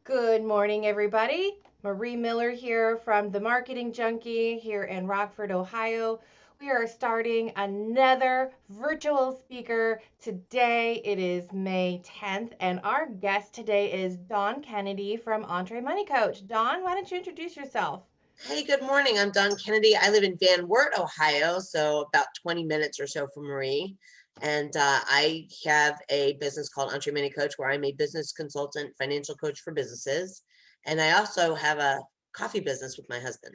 Good morning, everybody. Marie Miller here from the Marketing Junkie here in Rockford, Ohio. We are starting another virtual speaker today. It is May 10th, and our guest today is Dawn Kennedy from Entre Money Coach. Dawn, why don't you introduce yourself? Hey, good morning. I'm Don Kennedy. I live in Van Wert, Ohio, so about 20 minutes or so from Marie. And I have a business called Entre Money Coach where I'm a business consultant, financial coach for businesses. And I also have a coffee business with my husband.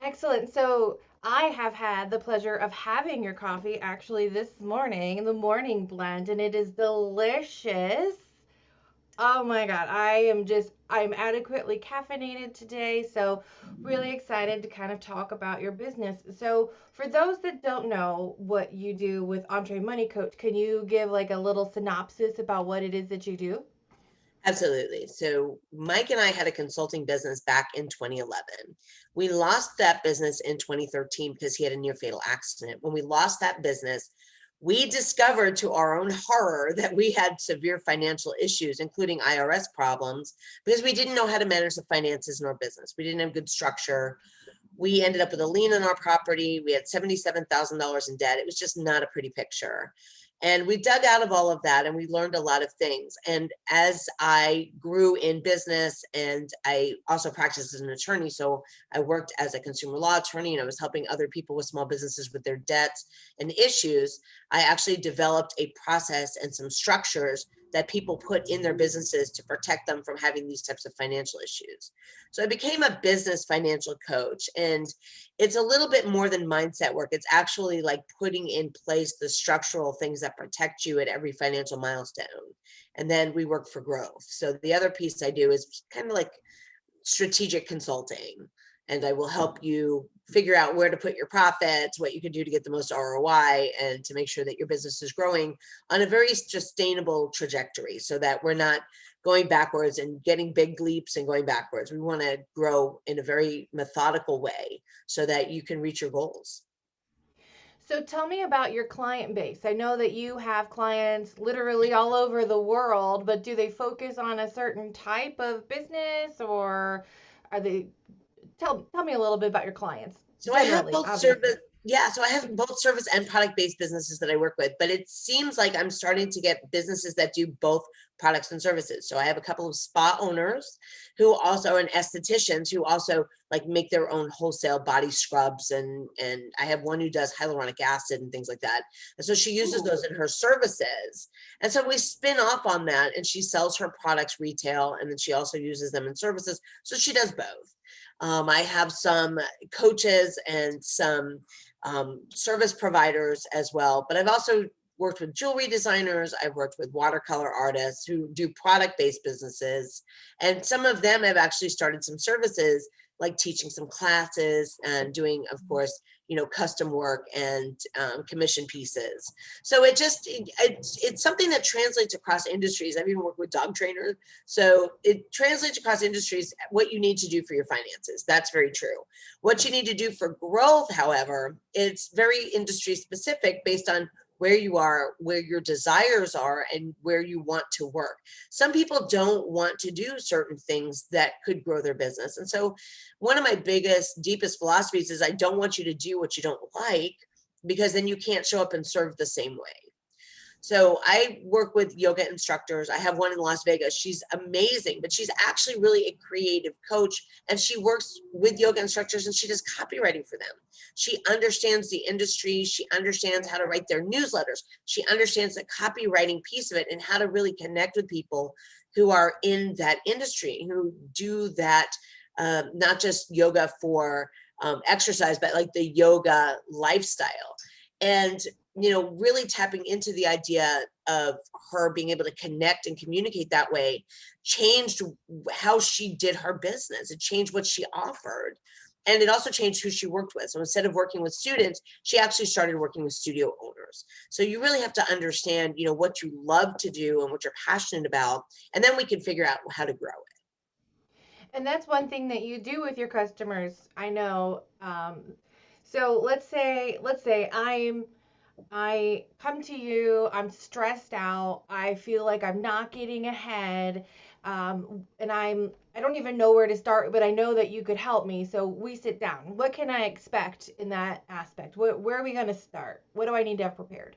Excellent. So, I have had the pleasure of having your coffee actually this morning, the morning blend, and it is delicious. Oh my God, I'm adequately caffeinated today, so really excited to kind of talk about your business. So, for those that don't know what you do with Entre Money Coach, can you give like a little synopsis about what it is that you do? Absolutely. So Mike and I had a consulting business back in 2011. We lost that business in 2013 because he had a near fatal accident. When we lost that business, we discovered to our own horror that we had severe financial issues, including IRS problems, because we didn't know how to manage the finances in our business. We didn't have good structure. We ended up with a lien on our property. We had $77,000 in debt. It was just not a pretty picture. And we dug out of all of that and we learned a lot of things. And as I grew in business, and I also practiced as an attorney, so I worked as a consumer law attorney and I was helping other people with small businesses with their debts and issues. I actually developed a process and some structures that people put in their businesses to protect them from having these types of financial issues. So I became a business financial coach, and it's a little bit more than mindset work. It's actually like putting in place the structural things that protect you at every financial milestone. And then we work for growth. So the other piece I do is kind of like strategic consulting, and I will help you figure out where to put your profits, what you can do to get the most ROI, and to make sure that your business is growing on a very sustainable trajectory so that we're not going backwards and getting big leaps and going backwards. We want to grow in a very methodical way so that you can reach your goals. So tell me about your client base. I know that you have clients literally all over the world, but do they focus on a certain type of business or are they tell me a little bit about your clients So I have generally, both service, obviously. yeah, so I have both service and product-based businesses that I work with, but it seems like I'm starting to get businesses that do both products and services. So I have a couple of spa owners who also, and estheticians who also like make their own wholesale body scrubs, and I have one who does hyaluronic acid and things like that. And so she uses Ooh. those in her services. And so we spin off on that, and she sells her products retail and then she also uses them in services. So she does both. I have some coaches and some service providers as well. But I've also worked with jewelry designers. I've worked with watercolor artists who do product-based businesses. And some of them have actually started some services like teaching some classes and doing, of course, custom work and commission pieces. So it's something that translates across industries. I've even worked with dog trainers. So it translates across industries, what you need to do for your finances. That's very true. What you need to do for growth, however, it's very industry specific based on where you are, where your desires are, and where you want to work. Some people don't want to do certain things that could grow their business. And so one of my biggest, deepest philosophies is I don't want you to do what you don't like, because then you can't show up and serve the same way. So I work with yoga instructors. I have one in Las Vegas. She's amazing, but she's actually really a creative coach, and she works with yoga instructors and she does copywriting for them. She understands the industry. She understands how to write their newsletters. She understands the copywriting piece of it and how to really connect with people who are in that industry, who do that, not just yoga for exercise, but like the yoga lifestyle. And really tapping into the idea of her being able to connect and communicate that way changed how she did her business. It changed what she offered. And it also changed who she worked with. So instead of working with students, she actually started working with studio owners. So you really have to understand, what you love to do and what you're passionate about. And then we can figure out how to grow it. And that's one thing that you do with your customers. I know. So let's say I come to you, I'm stressed out, I feel like I'm not getting ahead, and I don't even know where to start, but I know that you could help me. So we sit down. What can I expect in that aspect? Where are we going to start? What do I need to have prepared?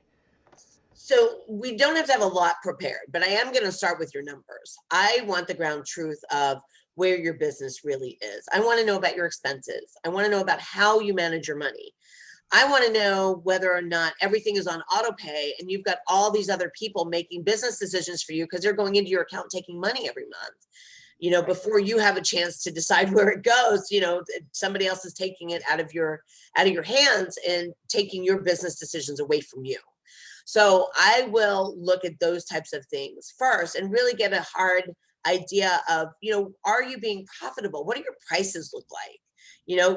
So we don't have to have a lot prepared, but I am going to start with your numbers. I want the ground truth of where your business really is. I want to know about your expenses. I want to know about how you manage your money. I want to know whether or not everything is on auto pay and you've got all these other people making business decisions for you because they're going into your account taking money every month. Right. Before you have a chance to decide where it goes, somebody else is taking it out of your hands and taking your business decisions away from you. So I will look at those types of things first and really get a hard idea of, are you being profitable? What do your prices look like?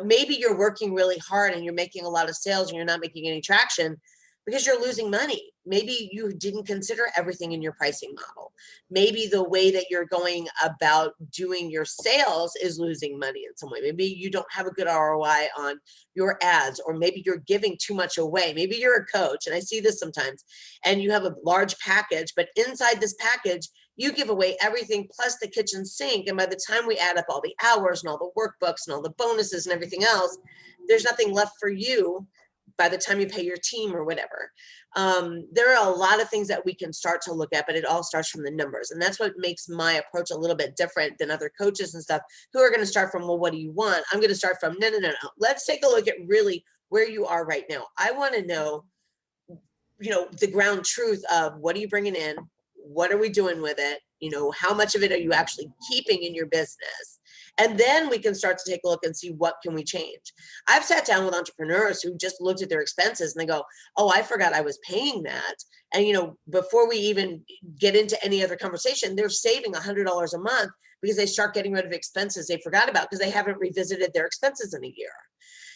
Maybe you're working really hard and you're making a lot of sales and you're not making any traction because you're losing money. Maybe you didn't consider everything in your pricing model. Maybe the way that you're going about doing your sales is losing money in some way. Maybe you don't have a good ROI on your ads, or maybe you're giving too much away. Maybe you're a coach, and I see this sometimes, and you have a large package, but inside this package, you give away everything plus the kitchen sink. And by the time we add up all the hours and all the workbooks and all the bonuses and everything else, there's nothing left for you by the time you pay your team or whatever. There are a lot of things that we can start to look at, but it all starts from the numbers. And that's what makes my approach a little bit different than other coaches and stuff who are going to start from, well, what do you want? I'm going to start from, no. Let's take a look at really where you are right now. I want to know, the ground truth of what are you bringing in? What are we doing with it? How much of it are you actually keeping in your business? And then we can start to take a look and see what can we change. I've sat down with entrepreneurs who just looked at their expenses and they go, oh, I forgot I was paying that. And, before we even get into any other conversation, they're saving $100 a month because they start getting rid of expenses they forgot about because they haven't revisited their expenses in a year,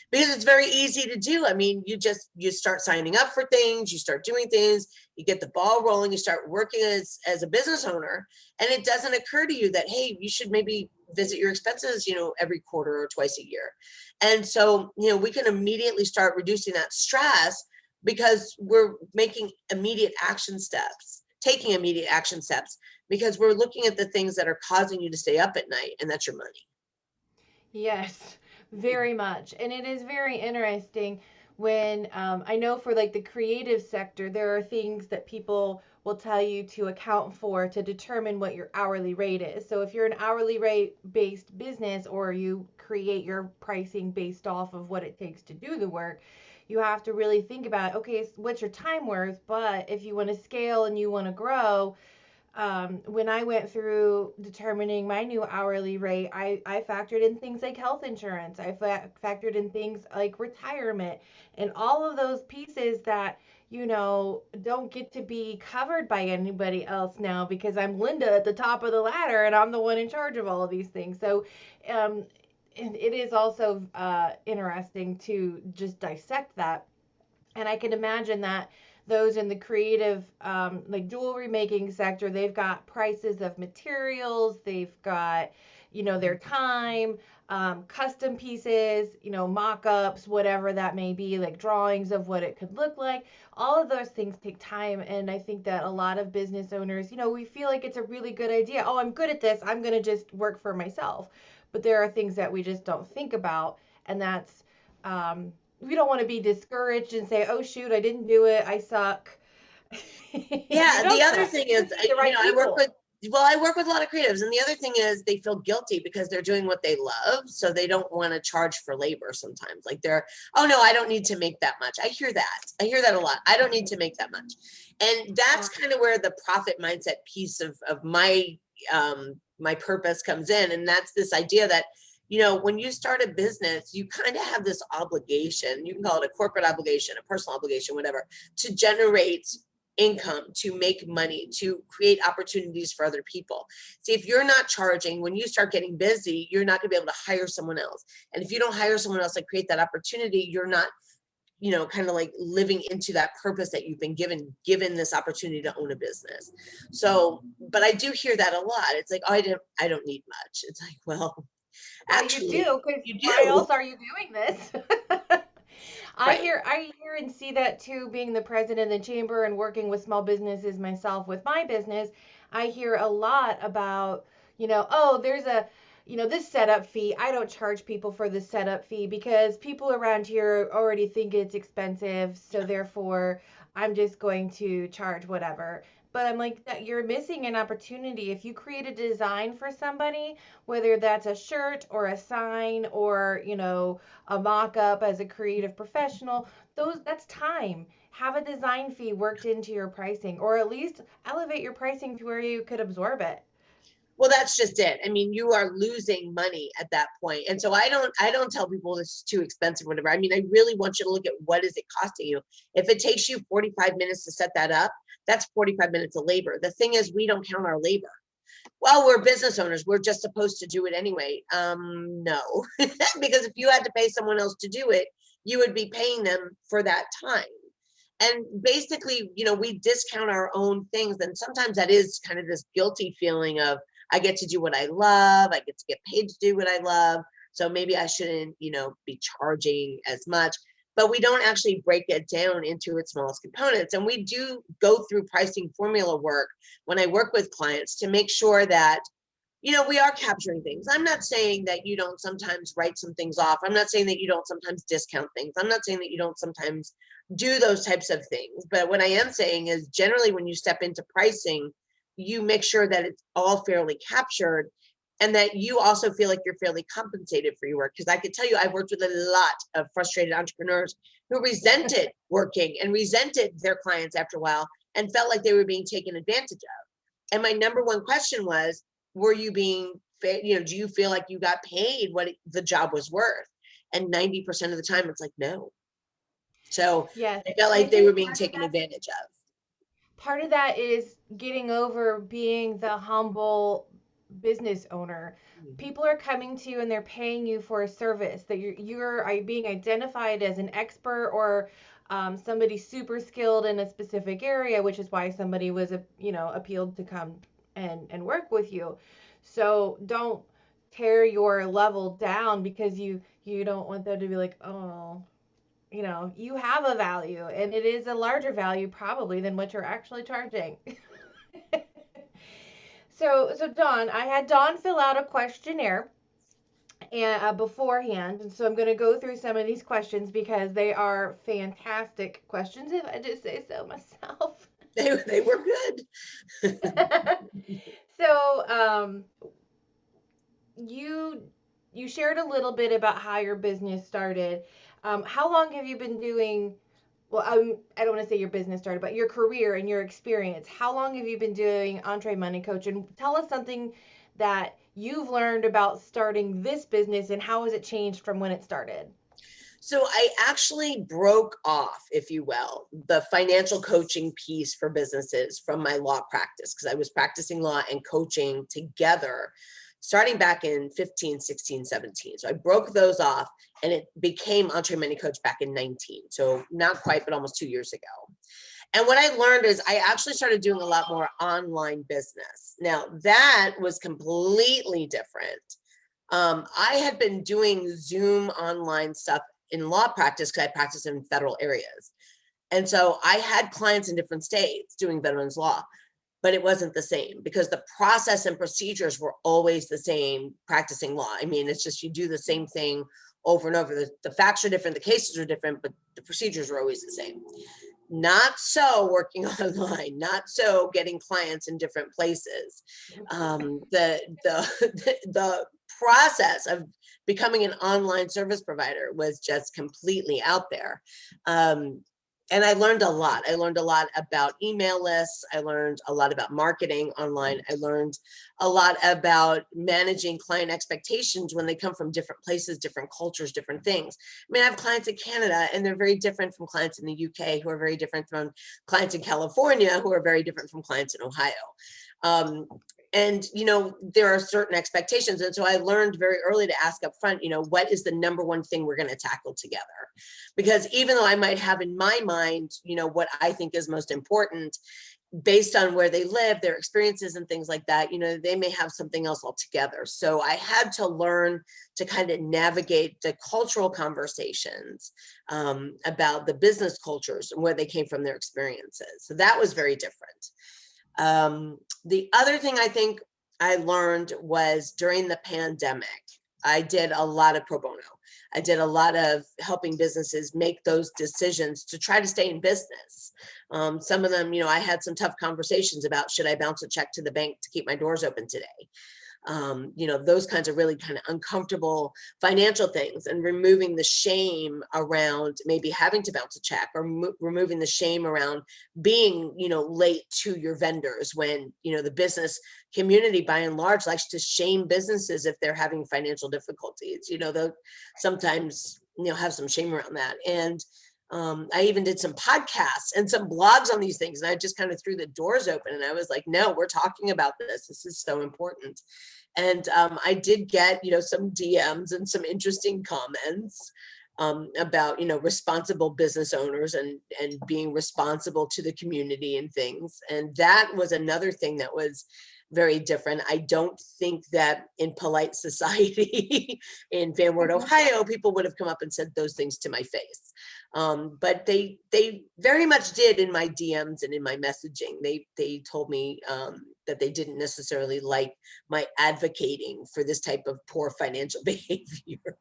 because it's very easy to do. I mean, you start signing up for things, you start doing things, you get the ball rolling, you start working as a business owner, and it doesn't occur to you that, hey, you should maybe visit your expenses, every quarter or twice a year. And so, we can immediately start reducing that stress because we're making immediate action steps, taking immediate action steps, because we're looking at the things that are causing you to stay up at night, and that's your money. Yes, very much. And it is very interesting when I know for like the creative sector, there are things that people will tell you to account for to determine what your hourly rate is. So if you're an hourly rate based business or you create your pricing based off of what it takes to do the work, you have to really think about, okay, what's your time worth? But if you want to scale and you want to grow, when I went through determining my new hourly rate, I factored in things like health insurance. I factored in things like retirement and all of those pieces that, don't get to be covered by anybody else now because I'm Linda at the top of the ladder and I'm the one in charge of all of these things. So, and it is also interesting to just dissect that, and I can imagine that those in the creative, like jewelry making sector, they've got prices of materials, they've got, their time, custom pieces, mock-ups, whatever that may be, like drawings of what it could look like. All of those things take time, and I think that a lot of business owners, we feel like it's a really good idea. Oh, I'm good at this. I'm gonna just work for myself. But there are things that we just don't think about, and that's we don't want to be discouraged and say, "Oh shoot, I didn't do it. I suck." You Yeah, the don't other suck. thing You is, just need the right people. I work with a lot of creatives, and the other thing is they feel guilty because they're doing what they love, so they don't want to charge for labor sometimes. Like oh no, I don't need to make that much. I hear that a lot. I don't need to make that much. And that's kind of where the profit mindset piece of my purpose comes in. And that's this idea that, when you start a business, you kind of have this obligation. You can call it a corporate obligation, a personal obligation, whatever, to generate income, to make money, to create opportunities for other people. See, if you're not charging, when you start getting busy, you're not going to be able to hire someone else. And if you don't hire someone else to create that opportunity, you're not, kind of like living into that purpose that you've been given this opportunity to own a business. So, but I do hear that a lot. It's like, oh, I don't need much. It's like, well, Well, you actually, do, because you why do. else are you doing this? Right. I hear and see that too, being the president of the chamber and working with small businesses myself with my business. I hear a lot about, oh, there's a, this setup fee. I don't charge people for the setup fee because people around here already think it's expensive, so therefore I'm just going to charge whatever. But I'm like, that you're missing an opportunity. If you create a design for somebody, whether that's a shirt or a sign or, a mock-up as a creative professional, that's time. Have a design fee worked into your pricing, or at least elevate your pricing to where you could absorb it. Well, that's just it. I mean, you are losing money at that point. And so I don't tell people this is too expensive, whatever. I mean, I really want you to look at what is it costing you. If it takes you 45 minutes to set that up, that's 45 minutes of labor. The thing is, we don't count our labor. Well, we're business owners. We're just supposed to do it anyway. No, because if you had to pay someone else to do it, you would be paying them for that time. And basically, we discount our own things. And sometimes that is kind of this guilty feeling of, I get to do what I love. I get to get paid to do what I love. So maybe I shouldn't, be charging as much. But we don't actually break it down into its smallest components. And we do go through pricing formula work when I work with clients to make sure that, we are capturing things. I'm not saying that you don't sometimes write some things off. I'm not saying that you don't sometimes discount things. I'm not saying that you don't sometimes do those types of things. But what I am saying is generally when you step into pricing, you make sure that it's all fairly captured and that you also feel like you're fairly compensated for your work. Because I can tell you, I've worked with a lot of frustrated entrepreneurs who resented working and resented their clients after a while and felt like they were being taken advantage of. And my number one question was, were you being, do you feel like you got paid what the job was worth? And 90% of the time, it's like, no. So Yes. I felt And I like they were think being taken advantage of. part of that is getting over being the humble business owner. Mhm. People are coming to you and they're paying you for a service that you're being identified as an expert or somebody super skilled in a specific area, which is why somebody was appealed to come and work with you. So don't tear your level down because you don't want them to be like, oh, you have a value and it is a larger value probably than what you're actually charging. So Dawn, I had Dawn fill out a questionnaire and beforehand, and so I'm going to go through some of these questions because they are fantastic questions, if I just say so myself. They were good. So, you you shared a little bit about how your business started. How long have you been doing? Well, I don't want to say your business started, but your career and your experience. How long have you been doing Entre Money Coach? And tell us something that you've learned about starting this business and how has it changed from when it started? So I actually broke off, if you will, the financial coaching piece for businesses from my law practice because I was practicing law and coaching together starting back in 15, 16, 17. So I broke those off and it became Entre Money Coach back in 19. So not quite, but almost 2 years ago. And what I learned is I actually started doing a lot more online business. Now that was completely different. I had been doing Zoom online stuff in law practice because I practice in federal areas. And so I had clients in different states doing veterans law, but it wasn't the same because the process and procedures were always the same practicing law. I mean, it's just you do the same thing over and over. The facts are different, the cases are different, but the procedures are always the same. Not so working online, not so getting clients in different places. The process of becoming an online service provider was just completely out there. Um, and I learned a lot. I learned a lot about email lists. I learned a lot about marketing online. I learned a lot about managing client expectations when they come from different places, different cultures, different things. I mean, I have clients in Canada and they're very different from clients in the UK who are very different from clients in California who are very different from clients in Ohio. Um, and there are certain expectations, and so I learned very early to ask up front, what is the number one thing we're going to tackle together? Because even though I might have in my mind what I think is most important, based on where they live, their experiences and things like that, they may have something else altogether. So I had to learn to kind of navigate the cultural conversations about the business cultures and where they came from, their experiences. So that was very different. The other thing I think I learned was during the pandemic, I did a lot of pro bono. I did a lot of helping businesses make those decisions to try to stay in business. Some of them, I had some tough conversations about, should I bounce a check to the bank to keep my doors open today? Those kinds of really kind of uncomfortable financial things, and removing the shame around maybe having to bounce a check, or removing the shame around being, late to your vendors, when, the business community by and large likes to shame businesses if they're having financial difficulties. They'll sometimes, have some shame around that. And I even did some podcasts and some blogs on these things, and I just kind of threw the doors open, and I was like, no, we're talking about this. This is so important. And I did get, some DMs and some interesting comments about, responsible business owners, and being responsible to the community and things. And that was another thing that was very different. I don't think that in polite society in Van Wert, Ohio, people would have come up and said those things to my face. But they very much did in my DMs and in my messaging. They told me that they didn't necessarily like my advocating for this type of poor financial behavior.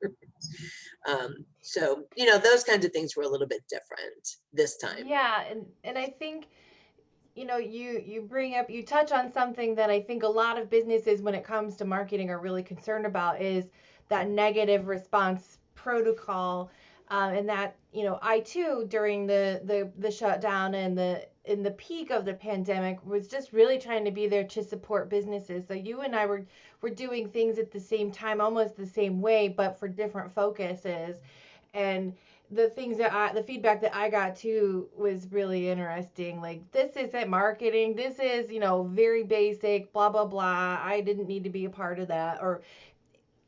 So, those kinds of things were a little bit different this time. Yeah, and I think, you bring up, you touch on something that I think a lot of businesses, when it comes to marketing, are really concerned about, is that negative response protocol. And that, I too, during the shutdown and the in the peak of the pandemic, was just really trying to be there to support businesses. So you and I were doing things at the same time, almost the same way, but for different focuses. And the feedback that I got too was really interesting. Like, this isn't marketing. This is, very basic, blah, blah, blah. I didn't need to be a part of that. Or,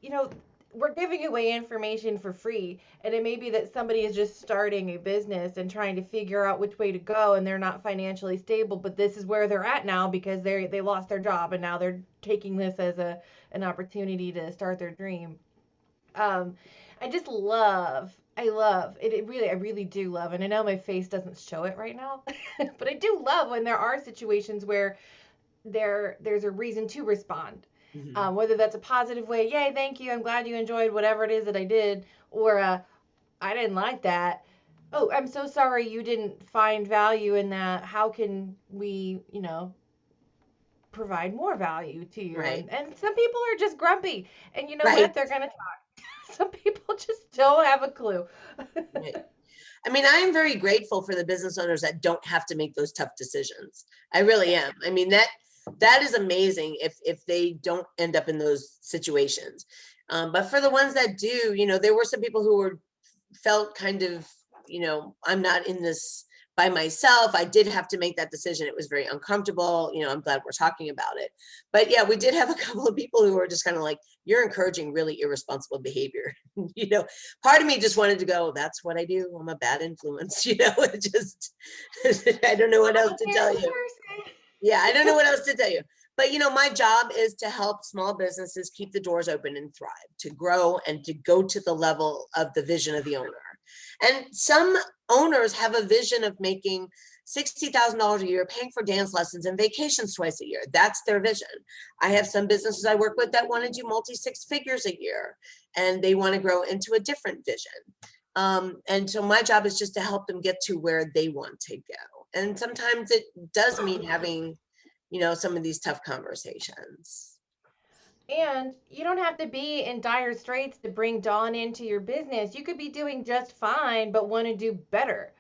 you know, we're giving away information for free. And it may be that somebody is just starting a business and trying to figure out which way to go, and they're not financially stable, but this is where they're at now because they lost their job, and now they're taking this as an opportunity to start their dream. Um, I just love, I love it. I really do love, and I know my face doesn't show it right now, but I do love when there are situations where there's a reason to respond. Mhm. Whether that's a positive way, yay, thank you, I'm glad you enjoyed whatever it is that I did, or I didn't like that. Oh, I'm so sorry you didn't find value in that. How can we, provide more value to you? Right. And some people are just grumpy, and you know what? Right. They're gonna some people just don't have a clue. Right. I mean, I am very grateful for the business owners that don't have to make those tough decisions. I really Yeah. am. I mean, that is amazing if they don't end up in those situations. But for the ones that do, there were some people who felt kind of, I'm not in this by myself. I did have to make that decision. It was very uncomfortable. I'm glad we're talking about it. But yeah, we did have a couple of people who were just kind of like, you're encouraging really irresponsible behavior. Part of me just wanted to go, that's what I do. I'm a bad influence. It just, I don't know what else to tell Unfair you. Yeah, I don't know what else to tell you. But my job is to help small businesses keep the doors open and thrive, to grow and to go to the level of the vision of the owner. And some owners have a vision of making $60,000 a year, paying for dance lessons and vacations twice a year. That's their vision. I have some businesses I work with that want to do multi six figures a year, and they want to grow into a different vision. And so my job is just to help them get to where they want to go. And sometimes it does mean having, some of these tough conversations. And you don't have to be in dire straits to bring Dawn into your business. You could be doing just fine, but want to do better.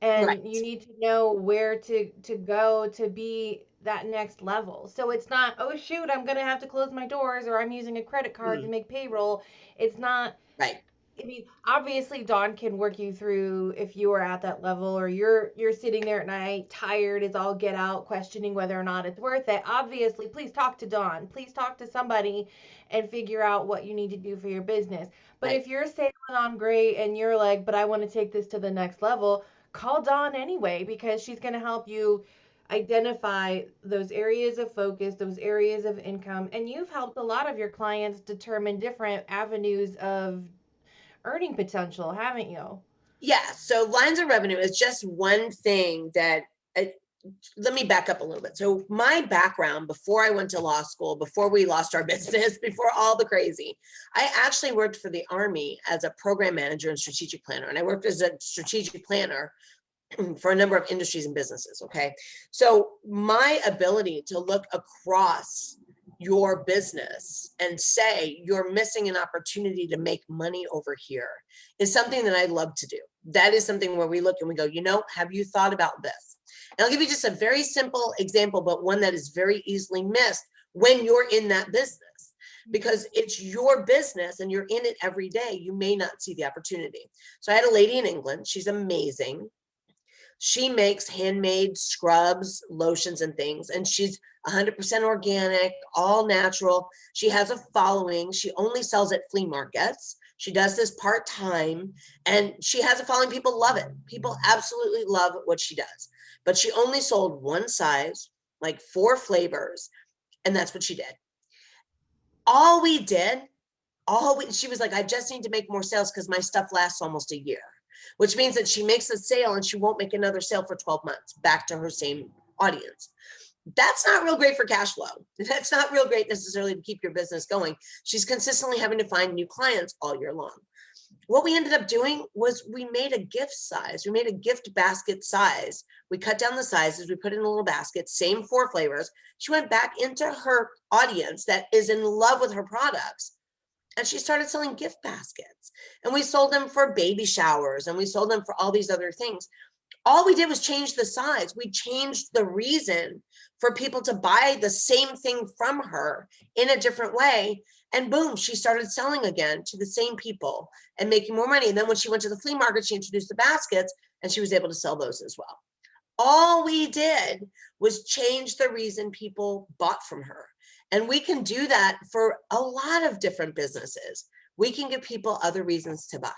And you Right. need to know where to go to be that next level. So it's not, oh shoot, I'm gonna have to close my doors, or I'm using a credit card to Mhm. make payroll. It's not. Right. I mean, obviously, Dawn can work you through if you are at that level, or you're sitting there at night, tired as all get out, questioning whether or not it's worth it. Obviously, please talk to Dawn. Please talk to somebody, and figure out what you need to do for your business. But Right. if you're sailing on great and you're like, but I want to take this to the next level, call Dawn anyway, because she's going to help you identify those areas of focus, those areas of income, and you've helped a lot of your clients determine different avenues of earning potential, haven't you? Yeah. So lines of revenue is just one thing that, uh, let me back up a little bit. So my background before I went to law school, before we lost our business, before all the crazy, I actually worked for the Army as a program manager and strategic planner. And I worked as a strategic planner for a number of industries and businesses. Okay. So my ability to look across your business and say you're missing an opportunity to make money over here is something that I love to do. That is something where we look and we go, have you thought about this? And I'll give you just a very simple example, but one that is very easily missed when you're in that business, because it's your business and you're in it every day. You may not see the opportunity. So I had a lady in England. She's amazing. She makes handmade scrubs, lotions, and things, and she's 100% organic, all natural. She has a following. She only sells at flea markets. She does this part time, and she has a following. People love it. People absolutely love what she does. But she only sold one size, like 4 flavors, and that's what she did. All we did, she was like, I just need to make more sales because my stuff lasts almost a year, which means that she makes a sale and she won't make another sale for 12 months back to her same audience. That's not real great for cash flow. That's not real great necessarily to keep your business going. She's consistently having to find new clients all year long. What we ended up doing was we made a gift size. We made a gift basket size. We cut down the sizes. We put in a little basket, same 4 flavors. She went back into her audience that is in love with her products, and she started selling gift baskets, and we sold them for baby showers, and we sold them for all these other things. All we did was change the size. We changed the reason for people to buy the same thing from her in a different way. And boom, she started selling again to the same people and making more money. And then when she went to the flea market, she introduced the baskets and she was able to sell those as well. All we did was change the reason people bought from her. And we can do that for a lot of different businesses. We can give people other reasons to buy.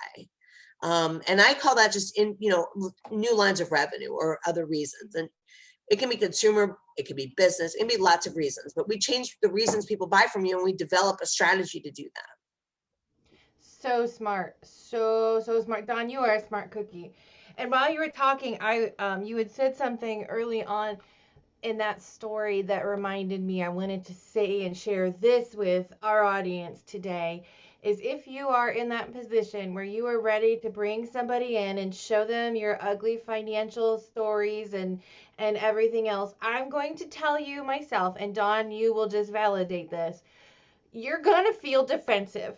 And I call that just new lines of revenue or other reasons. And it can be consumer, it can be business, it can be lots of reasons, but we change the reasons people buy from you and we develop a strategy to do that. So smart. So smart. Don, you are a smart cookie. And while you were talking, you had said something early on in that story that reminded me I wanted to say and share this with our audience today is if you are in that position where you are ready to bring somebody in and show them your ugly financial stories and everything else, I'm going to tell you myself, and Don, you will just validate this, you're going to feel defensive.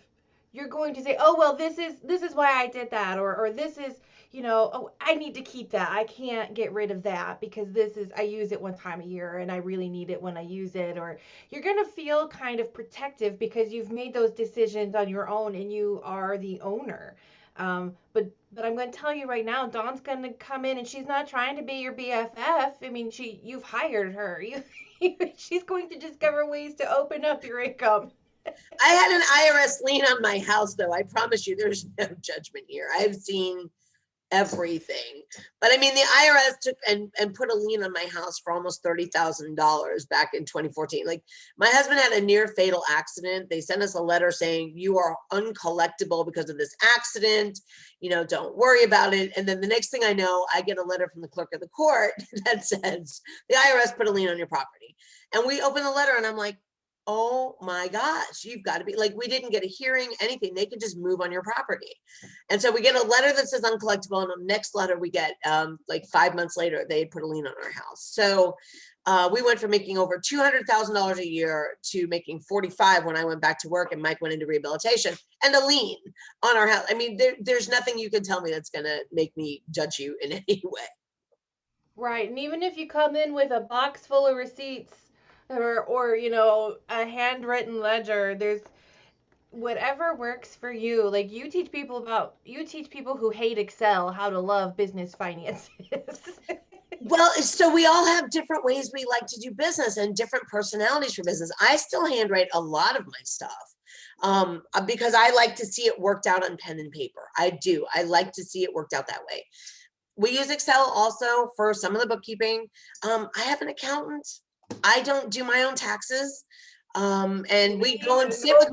You're going to say, "Oh, well, this is why I did that," or this is, "Oh, I need to keep that. I can't get rid of that because this is I use it one time a year and I really need it when I use it." Or you're going to feel kind of protective because you've made those decisions on your own and you are the owner. But I'm going to tell you right now, Dawn's going to come in and she's not trying to be your BFF. I mean, you've hired her. She's going to discover ways to open up your income. I had an IRS lien on my house, though. I promise you, there's no judgment here. I've seen everything. But I mean, the IRS took and put a lien on my house for almost $30,000 back in 2014. Like, my husband had a near fatal accident. They sent us a letter saying, you are uncollectible because of this accident. Don't worry about it. And then the next thing I know, I get a letter from the clerk of the court that says the IRS put a lien on your property. And we open the letter and I'm like, oh my gosh, you've got to be like, we didn't get a hearing, anything. They could just move on your property. And so we get a letter that says uncollectible. And the next letter we get, like 5 months later, they had put a lien on our house. So we went from making over $200,000 a year to making 45 when I went back to work and Mike went into rehabilitation, and a lien on our house. I mean, there's nothing you can tell me that's going to make me judge you in any way. Right. And even if you come in with a box full of receipts or a handwritten ledger, there's whatever works for you. Like you teach people who hate Excel how to love business finances. Well, so we all have different ways we like to do business and different personalities for business. I still handwrite a lot of my stuff because I like to see it worked out on pen and paper. I do. I like to see it worked out that way. We use Excel also for some of the bookkeeping. I have an accountant. I don't do my own taxes. And we go and sit with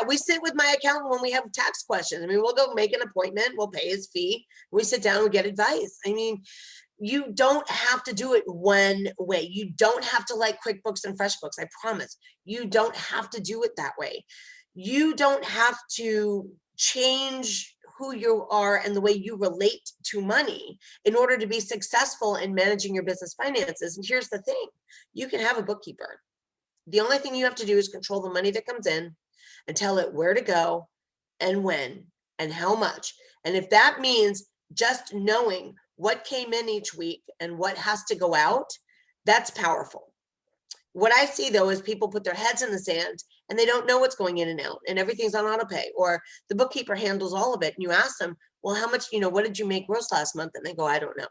we sit with my accountant when we have tax questions. I mean, we'll go make an appointment, we'll pay his fee, we sit down and get advice. I mean, you don't have to do it one way. You don't have to like QuickBooks and FreshBooks. I promise. You don't have to do it that way. You don't have to change who you are and the way you relate to money in order to be successful in managing your business finances. And here's the thing, you can have a bookkeeper. The only thing you have to do is control the money that comes in and tell it where to go and when and how much. And if that means just knowing what came in each week and what has to go out, that's powerful. What I see though is people put their heads in the sand and they don't know what's going in and out and everything's on auto pay, or the bookkeeper handles all of it. And you ask them, well, how much, what did you make gross last month? And they go, I don't know.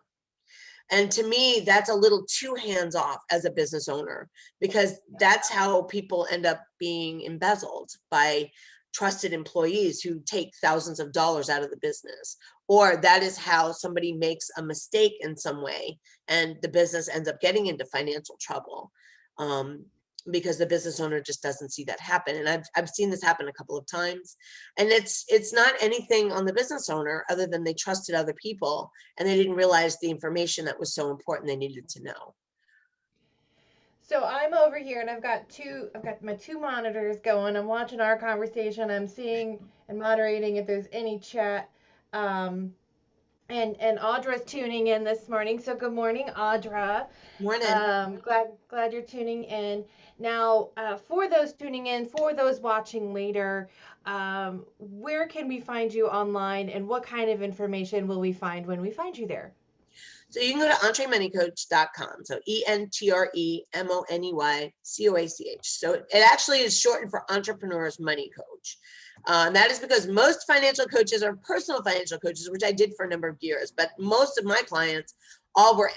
And to me, that's a little too hands off as a business owner, because that's how people end up being embezzled by trusted employees who take thousands of dollars out of the business. Or that is how somebody makes a mistake in some way and the business ends up getting into financial trouble. Because the business owner just doesn't see that happen. And I've seen this happen a couple of times. And it's not anything on the business owner other than they trusted other people and they didn't realize the information that was so important they needed to know. So I'm over here and I've got my two monitors going. I'm watching our conversation. I'm seeing and moderating if there's any chat. Um, and Audra's tuning in this morning. So good morning, Audra. Morning. Glad you're tuning in. Now, for those tuning in, for those watching later, where can we find you online, and what kind of information will we find when we find you there? So you can go to entremoneycoach.com. So ENTREMONEYCOACH. So it actually is shortened for Entrepreneurs Money Coach. That is because most financial coaches are personal financial coaches, which I did for a number of years, but most of my clients all were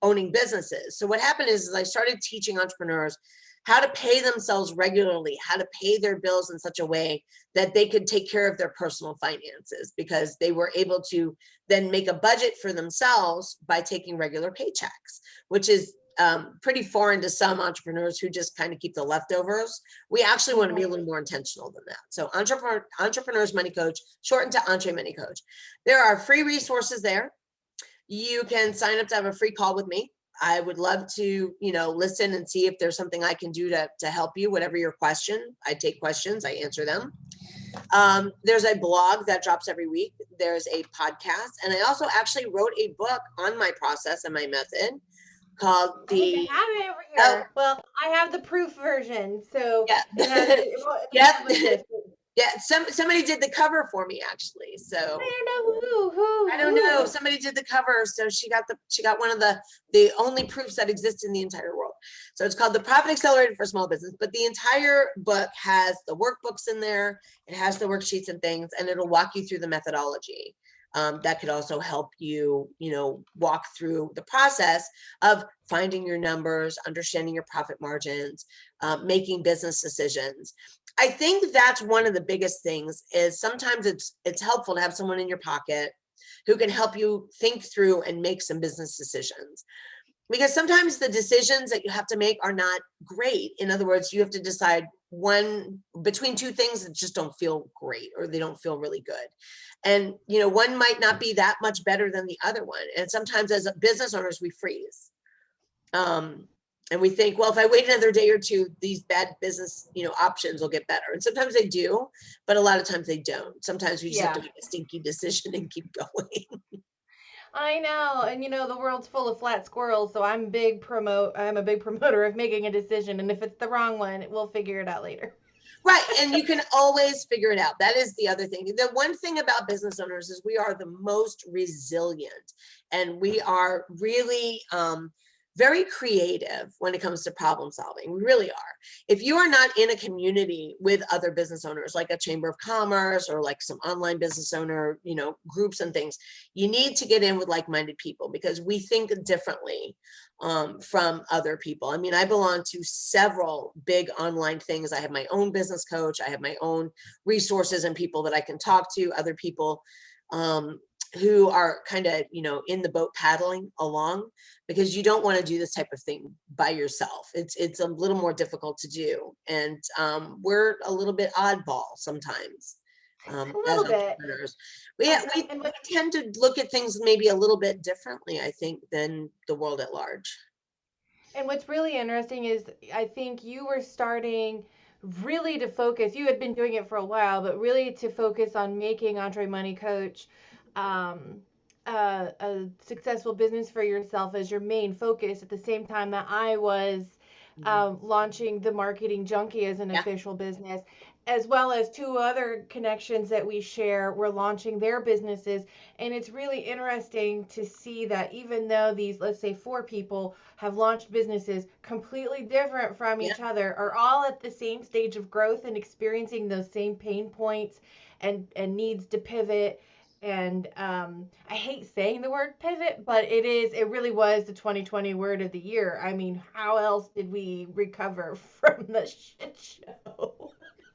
owning businesses. So what happened is I started teaching entrepreneurs how to pay themselves regularly, how to pay their bills in such a way that they could take care of their personal finances, because they were able to then make a budget for themselves by taking regular paychecks, which is pretty foreign to some entrepreneurs who just kind of keep the leftovers. We actually want to be a little more intentional than that. So Entrepreneurs Money Coach, shortened to Entre Money Coach. There are free resources there. You can sign up to have a free call with me. I would love to, listen and see if there's something I can do to help you, whatever your question. I take questions, I answer them. There's a blog that drops every week. There's a podcast. And I also actually wrote a book on my process and my method called I think I have it over here. Well, I have the proof version, so yeah. it has Yep. Yeah, somebody did the cover for me actually. So I don't know who. I don't know. Somebody did the cover, so she got one of the only proofs that exist in the entire world. So it's called The Profit Accelerator for Small Business. But the entire book has the workbooks in there. It has the worksheets and things, and it'll walk you through the methodology. That could also help you, walk through the process of finding your numbers, understanding your profit margins, making business decisions. I think that's one of the biggest things is sometimes it's helpful to have someone in your pocket who can help you think through and make some business decisions. Because sometimes the decisions that you have to make are not great. In other words, you have to decide one between two things that just don't feel great or they don't feel really good. And, one might not be that much better than the other one. And sometimes as business owners, we freeze. And we think, well, if I wait another day or two, these bad business, options will get better. And sometimes they do, but a lot of times they don't. Sometimes we just have to make a stinky decision and keep going. I know, and the world's full of flat squirrels, so I'm a big promoter of making a decision, and if it's the wrong one, we'll figure it out later. Right, and you can always figure it out. That is the other thing. The one thing about business owners is we are the most resilient, and we are really very creative when it comes to problem solving. We really are. If you are not in a community with other business owners, like a chamber of commerce or like some online business owner, groups and things, you need to get in with like-minded people because we think differently from other people. I mean, I belong to several big online things. I have my own business coach. I have my own resources and people that I can talk to, other people who are kind of, in the boat paddling along, because you don't want to do this type of thing by yourself. It's a little more difficult to do. And we're a little bit oddball sometimes A as little bit. entrepreneurs. We, And, we, and we what tend to look at things maybe a little bit differently, I think, than the world at large. And what's really interesting is I think you were starting really to focus. You had been doing it for a while, but really to focus on making Entre Money Coach um, a successful business for yourself as your main focus. At the same time that I was Mhm. launching the Marketing Junkie as an Yeah. official business, as well as two other connections that we share, were launching their businesses. And it's really interesting to see that even though these, let's say, four people have launched businesses completely different from Yeah. each other, are all at the same stage of growth and experiencing those same pain points and needs to pivot. And I hate saying the word pivot, but it really was the 2020 word of the year. I mean, how else did we recover from the shit show?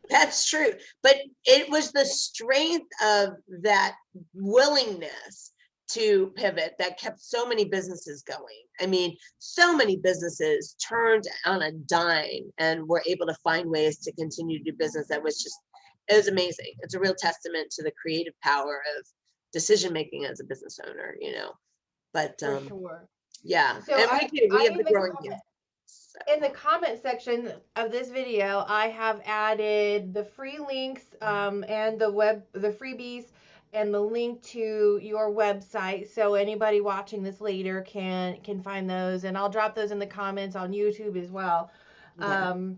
That's true. But it was the strength of that willingness to pivot that kept so many businesses going. I mean, so many businesses turned on a dime and were able to find ways to continue to do business. It was amazing. It's a real testament to the creative power of decision making as a business owner. But For sure. yeah, So and we do. We have in the the growing pains. So, section of this video, I have added the free links and the freebies and the link to your website, so anybody watching this later can find those, and I'll drop those in the comments on YouTube as well. okay. Um,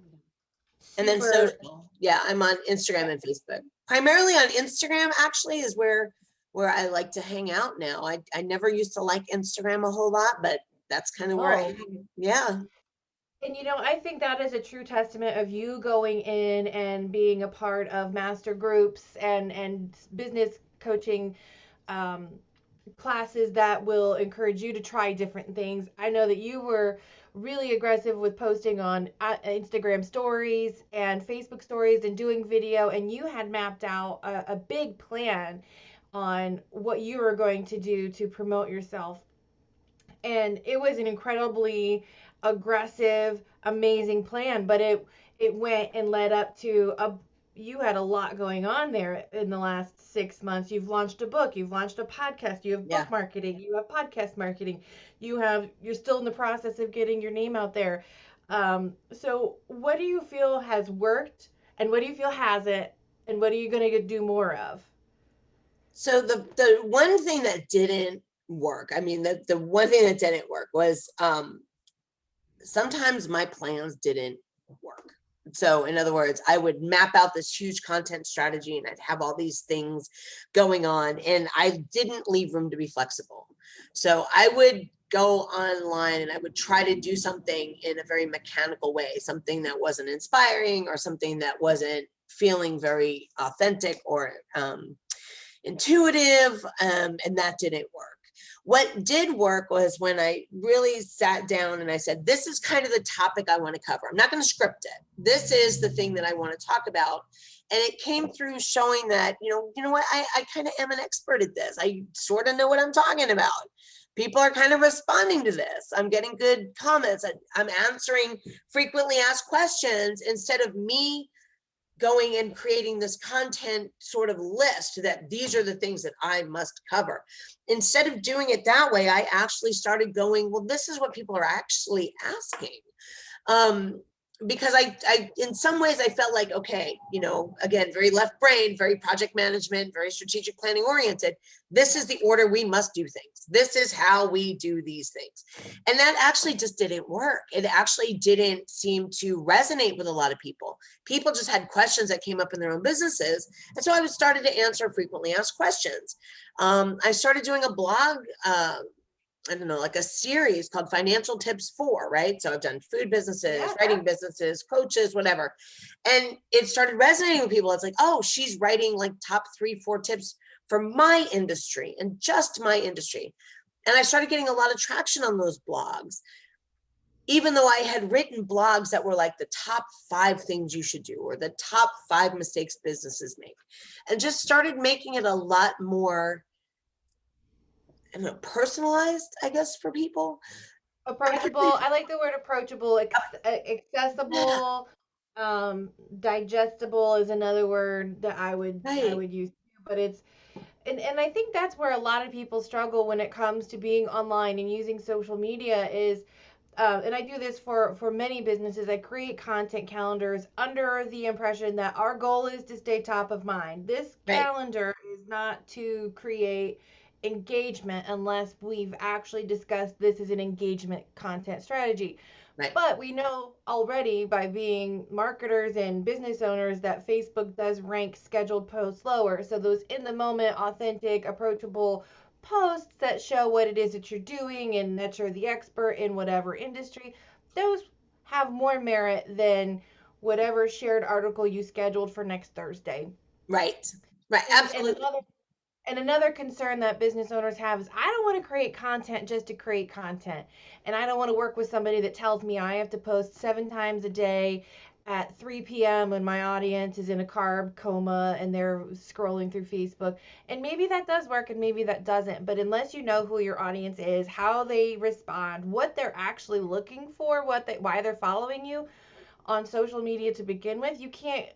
And then super. social. Yeah, I'm on Instagram and Facebook. Primarily on Instagram, actually, is where I like to hang out now. I never used to like Instagram a whole lot, but that's kind of where I Oh, am. Yeah. and I think that is a true testament of you going in and being a part of master groups and business coaching um, classes that will encourage you to try different things. I know that you were really aggressive with posting on Instagram stories and Facebook stories and doing video, and you had mapped out a big plan on what you were going to do to promote yourself. And it was an incredibly aggressive, amazing plan, but it went and led up to a you had a lot going on there in the last 6 months. You've launched a book, you've launched a podcast, you have Yeah. book marketing, you have podcast marketing, you're still in the process of getting your name out there. So what do you feel has worked and what do you feel hasn't and what are you going to do more of? So the one thing that didn't work, I mean, the one thing that didn't work was sometimes my plans didn't work. So in other words, I would map out this huge content strategy and I'd have all these things going on and I didn't leave room to be flexible. So I would go online and I would try to do something in a very mechanical way, something that wasn't inspiring or something that wasn't feeling very authentic or intuitive, and that didn't work. What did work was when I really sat down and I said, this is kind of the topic I want to cover. I'm not going to script it. This is the thing that I want to talk about. And it came through showing that, you know what, I kind of am an expert at this. I sort of know what I'm talking about. People are kind of responding to this. I'm getting good comments. I'm answering frequently asked questions instead of me going and creating this content sort of list that these are the things that I must cover. Instead of doing it that way, I actually started going, well, this is what people are actually asking. Um, because I, in some ways I felt like, okay, again, very left brain, very project management, very strategic planning oriented. This is the order we must do things. This is how we do these things. And that actually just didn't work. It actually didn't seem to resonate with a lot of people. People just had questions that came up in their own businesses. And so I started to answer frequently asked questions. I started doing a blog, I don't know, like a series called Financial Tips for, right? So I've done food businesses, Yeah. writing businesses, coaches, whatever. And it started resonating with people. It's like, oh, she's writing like top 3-4 tips for my industry and just my industry. And I started getting a lot of traction on those blogs, even though I had written blogs that were like the top 5 things you should do or the top 5 mistakes businesses make, and just started making it a lot more I don't know, personalized, I guess, for people. I would Approachable. say, I like the word approachable. yeah, Accessible, digestible is another word that I right, would use too. But it's and I think that's where a lot of people struggle when it comes to being online and using social media is and I do this for many businesses. I create content calendars under the impression that our goal is to stay top of mind. This right, calendar is not to create engagement unless we've actually discussed this is an engagement content strategy. right, But we know already by being marketers and business owners that Facebook does rank scheduled posts lower. So those in the moment, authentic, approachable posts that show what it is that you're doing and that you're the expert in whatever industry, those have more merit than whatever shared article you scheduled for next Thursday. right, right, And absolutely. another concern that business owners have is I don't want to create content just to create content. And I don't want to work with somebody that tells me I have to post 7 times a day at 3 p.m. when my audience is in a carb coma and they're scrolling through Facebook. And maybe that does work and maybe that doesn't. But unless you know who your audience is, how they respond, what they're actually looking for, why they're following you on social media to begin with, you can't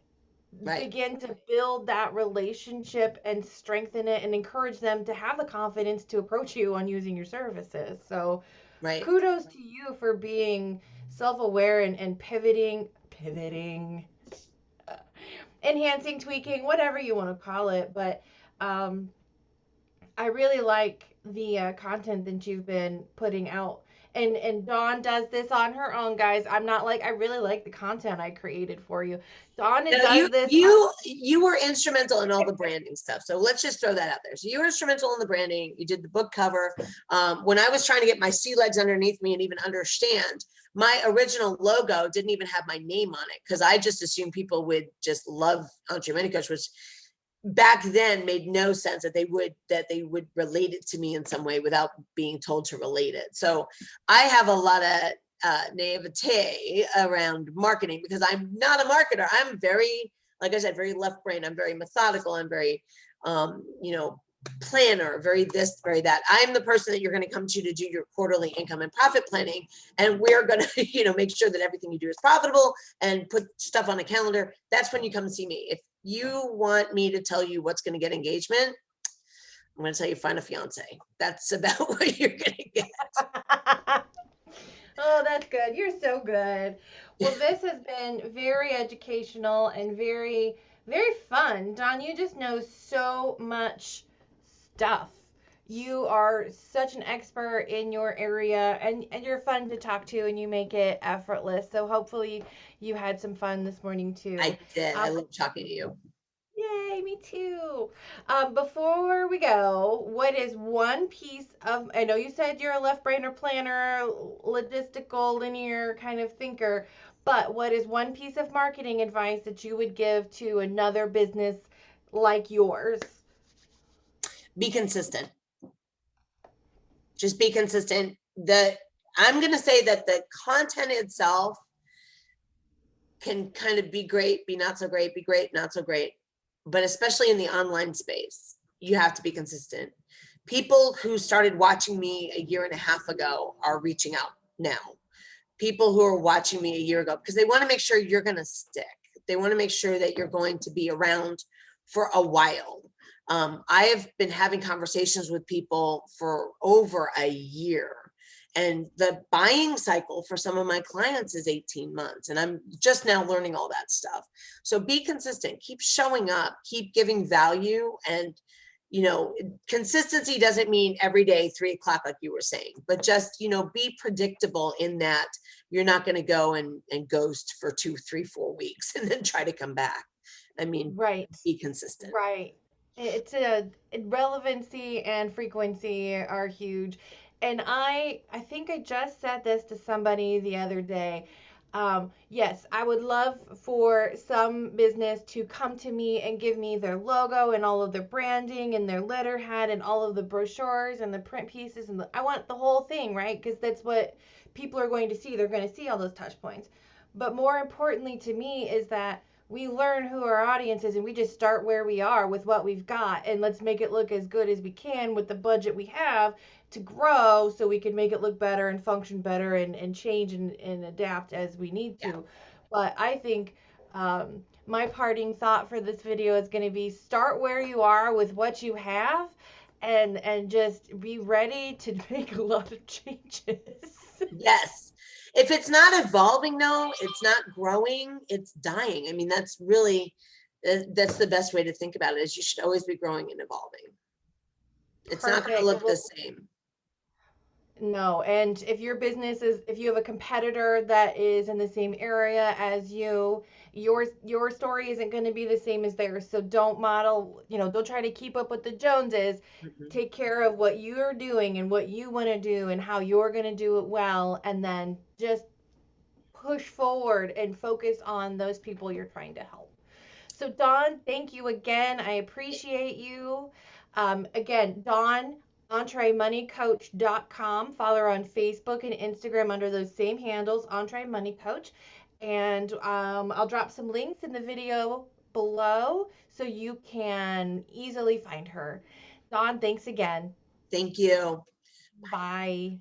Right, begin to build that relationship and strengthen it and encourage them to have the confidence to approach you on using your services. So right. kudos to you for being self-aware and pivoting, uh, enhancing, tweaking, whatever you want to call it. But um, I really like the content that you've been putting out. And Dawn does this on her own, guys. I'm not like I really like the content I created for you. Dawn No, does this you were instrumental in all the branding stuff. So let's just throw that out there. So you were instrumental in the branding. You did the book cover. When I was trying to get my sea legs underneath me and even understand, my original logo didn't even have my name on it because I just assumed people would just love Entre Money Coach, which back then made no sense that they would relate it to me in some way without being told to relate it. So I have a lot of naivete around marketing because I'm not a marketer. I'm very, like I said, very left brain. I'm very methodical. I'm very, you know, planner, very this, very that. I'm the person that you're going to come to do your quarterly income and profit planning. And we're going to, make sure that everything you do is profitable and put stuff on a calendar. That's when you come and see me. If you want me to tell you what's going to get engagement, I'm going to tell you find a fiance. That's about what you're going to get. Oh, that's good. You're so good. Well, this has been very educational and very, very fun. Don, you just know so much stuff. You are such an expert in your area and you're fun to talk to and you make it effortless. So hopefully you had some fun this morning too. I did. I Um, love talking to you. Yay, me too. Before we go, what is one piece of, I know you said you're a left brainer planner, logistical, linear kind of thinker, but what is one piece of marketing advice that you would give to another business like yours? Be consistent. Just be consistent. I'm going to say that the content itself can kind of be great, be not so great, be great, not so great. But especially in the online space, you have to be consistent. People who started watching me a year and a half ago are reaching out now. People who are watching me a year ago because they want to make sure you're going to stick. They want to make sure that you're going to be around for a while. I have been having conversations with people for over a year. And the buying cycle for some of my clients is 18 months. And I'm just now learning all that stuff. So be consistent, keep showing up, keep giving value. And, consistency doesn't mean every day, 3 o'clock, like you were saying, but just, be predictable in that you're not going to go and ghost for 2, 3, 4 weeks and then try to come back. I mean, Right. be consistent. Right. It's a relevancy and frequency are huge. And I think I just said this to somebody the other day. Yes, I would love for some business to come to me and give me their logo and all of their branding and their letterhead and all of the brochures and the print pieces and I want the whole thing, right? Because that's what people are going to see. They're going to see all those touch points. But more importantly to me is that we learn who our audience is and we just start where we are with what we've got and let's make it look as good as we can with the budget we have to grow so we can make it look better and function better and change and adapt as we need Yeah. to. But I think my parting thought for this video is going to be start where you are with what you have and just be ready to make a lot of changes. Yes. If it's not evolving, though, it's not growing, it's dying. I mean, that's really, that's the best way to think about it, is you should always be growing and evolving. It's not going to Perfect. look the Well, same. no, and if your business is, if you have a competitor that is in the same area as you, your story isn't going to be the same as theirs. So don't model, don't try to keep up with the Joneses. Mhm. Take care of what you're doing and what you want to do and how you're going to do it well, and then just push forward and focus on those people you're trying to help. So, Dawn, thank you again. I appreciate you. Again, Dawn, EntreMoneyCoach.com. Follow her on Facebook and Instagram under those same handles, Entre Money Coach. And I'll drop some links in the video below so you can easily find her. Dawn, thanks again. Thank you. Bye.